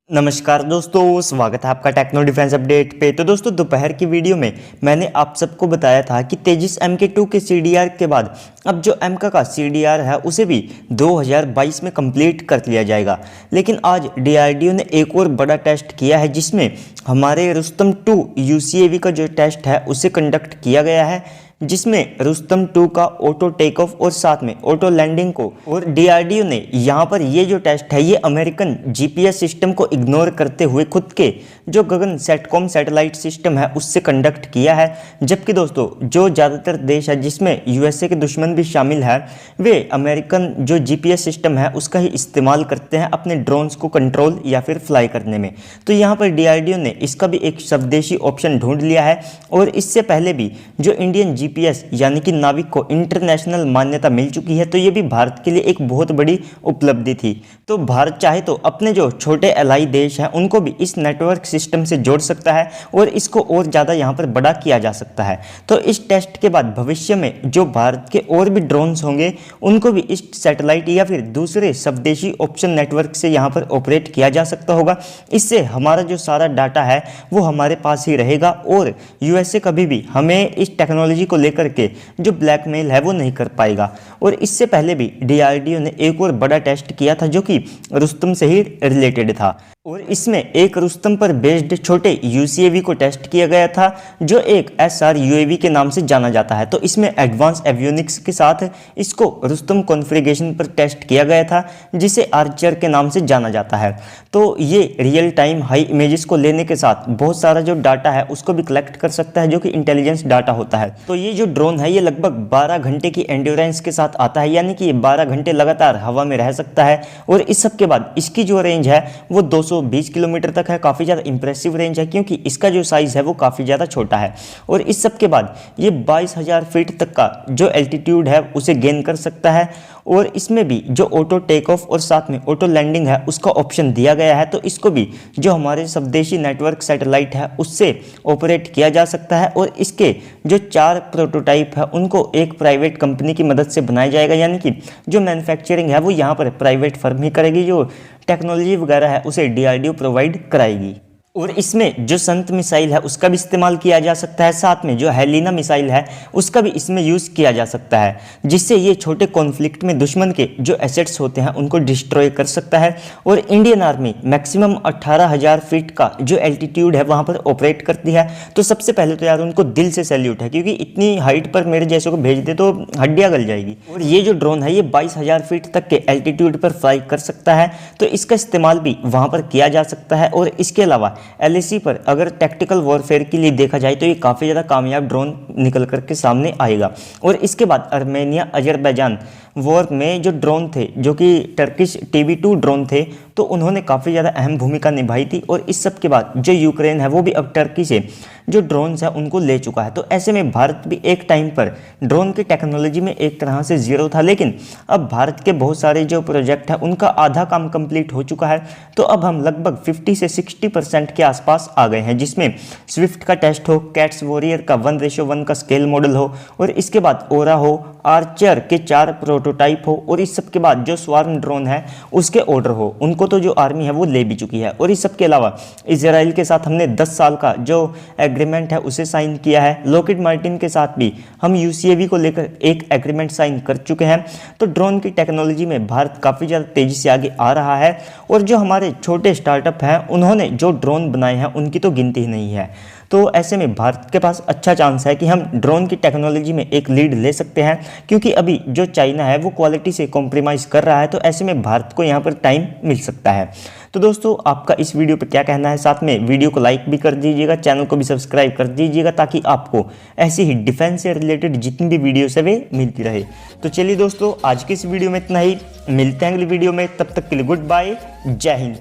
नमस्कार दोस्तों, स्वागत है आपका टेक्नो डिफेंस अपडेट पे। तो दोस्तों, दोपहर की वीडियो में मैंने आप सबको बताया था कि तेजिस MK2 के CDR के बाद अब जो एमका का CDR है उसे भी 2022 में कंप्लीट कर लिया जाएगा। लेकिन आज DRDO ने एक और बड़ा टेस्ट किया है जिसमें हमारे रुस्तम 2 UCAV का जो टेस्ट है उसे कंडक्ट किया गया है, जिसमें रुस्तम 2 का ऑटो टेक ऑफ और साथ में ऑटो लैंडिंग को, और DRDO ने यहाँ पर ये जो टेस्ट है ये अमेरिकन GPS सिस्टम को इग्नोर करते हुए खुद के जो गगन सेटकॉम सैटेलाइट सिस्टम है उससे कंडक्ट किया है। जबकि दोस्तों, जो ज़्यादातर देश है जिसमें USA के दुश्मन भी शामिल है वे अमेरिकन जो GPS सिस्टम है उसका ही इस्तेमाल करते हैं अपने ड्रोन्स को कंट्रोल या फिर फ्लाई करने में। तो यहाँ पर DRDO ने इसका भी एक स्वदेशी ऑप्शन ढूंढ लिया है, और इससे पहले भी जो इंडियन GPS यानी कि नाविक को इंटरनेशनल मान्यता मिल चुकी है, तो ये भी भारत के लिए एक बहुत बड़ी उपलब्धि थी। तो भारत चाहे तो अपने जो छोटे एलाई देश हैं उनको भी इस नेटवर्क सिस्टम से जोड़ सकता है और इसको और ज़्यादा यहाँ पर बड़ा किया जा सकता है। तो इस टेस्ट के बाद भविष्य में जो भारत के और भी ड्रोन्स होंगे उनको भी इस सैटेलाइट या फिर दूसरे स्वदेशी ऑप्शन नेटवर्क से यहाँ पर ऑपरेट किया जा सकता होगा। इससे हमारा जो सारा डाटा है वो हमारे पास ही रहेगा और USA कभी भी हमें इस टेक्नोलॉजी को लेकर के जो ब्लैकमेल है वो नहीं कर पाएगा। और इससे पहले भी DRDO ने एक और बड़ा टेस्ट किया था जो कि रुस्तम से ही रिलेटेड था, और इसमें एक रुस्तम पर बेस्ड छोटे UCAV को टेस्ट किया गया था जो एक SR UAV के नाम से जाना जाता है। तो इसमें एडवांस एवियोनिक्स के साथ इसको रुस्तम कॉन्फ़िगरेशन पर टेस्ट किया गया था जिसे आर्चर के नाम से जाना जाता है। तो ये रियल टाइम हाई इमेजेस को लेने के साथ बहुत सारा जो डाटा है उसको भी कलेक्ट कर सकता है जो कि इंटेलिजेंस डाटा होता है। तो ये जो ड्रोन है ये लगभग 12 घंटे की एंड्योरेंस के साथ आता है, यानी कि ये 12 घंटे लगातार हवा में रह सकता है। और इस सब के बाद इसकी जो रेंज है वो 220 किलोमीटर तक है। काफ़ी ज़्यादा इंप्रेसिव रेंज है क्योंकि इसका जो साइज़ है वो काफ़ी ज़्यादा छोटा है। और इस सब के बाद ये 22,000 फीट तक का जो एल्टीट्यूड है उसे गेन कर सकता है, और इसमें भी जो ऑटो टेक ऑफ और साथ में ऑटो लैंडिंग है उसका ऑप्शन दिया गया है। तो इसको भी जो हमारे स्वदेशी नेटवर्क सैटेलाइट है उससे ऑपरेट किया जा सकता है, और इसके जो 4 प्रोटोटाइप है उनको एक प्राइवेट कंपनी की मदद से बनाया जाएगा, यानी कि जो मैन्युफैक्चरिंग है वो यहाँ पर प्राइवेट फर्म ही करेगी, जो टेक्नोलॉजी वगैरह है उसे DRDO प्रोवाइड कराएगी। और इसमें जो संत मिसाइल है उसका भी इस्तेमाल किया जा सकता है, साथ में जो हेलिना मिसाइल है उसका भी इसमें यूज़ किया जा सकता है, जिससे ये छोटे कॉन्फ्लिक्ट में दुश्मन के जो एसेट्स होते हैं उनको डिस्ट्रॉय कर सकता है। और इंडियन आर्मी मैक्सिमम 18,000 फीट का जो एल्टीट्यूड है वहाँ पर ऑपरेट करती है। तो सबसे पहले तो यार उनको दिल से सैल्यूट है, क्योंकि इतनी हाइट पर मेरे जैसे को भेज दे तो हड्डियाँ गल जाएगी। और ये जो ड्रोन है ये 22,000 फीट तक के एल्टीट्यूड पर फ्लाई कर सकता है, तो इसका इस्तेमाल भी वहाँ पर किया जा सकता है। और इसके अलावा LAC पर अगर टैक्टिकल वॉरफेयर के लिए देखा जाए तो ये काफ़ी ज़्यादा कामयाब ड्रोन निकल कर के सामने आएगा। और इसके बाद आर्मेनिया अजरबैजान वॉर में जो ड्रोन थे जो कि टर्किश TB2 ड्रोन थे, तो उन्होंने काफ़ी ज़्यादा अहम भूमिका निभाई थी। और इस सब के बाद जो यूक्रेन है वो भी अब टर्की से जो ड्रोन्स है उनको ले चुका है। तो ऐसे में भारत भी एक टाइम पर ड्रोन की टेक्नोलॉजी में एक तरह से जीरो था, लेकिन अब भारत के बहुत सारे जो प्रोजेक्ट है उनका आधा काम कंप्लीट हो चुका है। तो अब हम लगभग 50 से 60% के आसपास आ गए हैं, जिसमें स्विफ्ट का टेस्ट हो, कैट्स वॉरियर का 1:1 का स्केल मॉडल हो, और इसके बाद ओरा हो, आर्चर के 4 प्रोटोटाइप हो, और इस सब के बाद जो स्वार्म ड्रोन है उसके ऑर्डर हो, उनको तो जो आर्मी है वो ले भी चुकी है। और इस सब के अलावा इजराइल के साथ हमने 10 साल का जो एग्रीमेंट है उसे साइन किया है। लॉकहीड मार्टिन के साथ भी हम UCAV को लेकर एक एग्रीमेंट साइन कर चुके हैं। तो ड्रोन की टेक्नोलॉजी में भारत काफ़ी ज़्यादा तेज़ी से आगे आ रहा है, और जो हमारे छोटे स्टार्टअप हैं उन्होंने जो ड्रोन बनाए हैं उनकी तो गिनती ही नहीं है। तो ऐसे में भारत के पास अच्छा चांस है कि हम ड्रोन की टेक्नोलॉजी में एक लीड ले सकते हैं, क्योंकि अभी जो चाइना है वो क्वालिटी से कॉम्प्रोमाइज़ कर रहा है। तो ऐसे में भारत को यहाँ पर टाइम मिल सकता है। तो दोस्तों, आपका इस वीडियो पर क्या कहना है? साथ में वीडियो को लाइक भी कर दीजिएगा, चैनल को भी सब्सक्राइब कर दीजिएगा, ताकि आपको ऐसी ही डिफेंस से रिलेटेड जितनी भी वीडियोस है वे मिलती रहे। तो चलिए दोस्तों, आज की इस वीडियो में इतना ही। मिलते हैं अगली वीडियो में, तब तक के लिए गुड बाय, जय हिंद।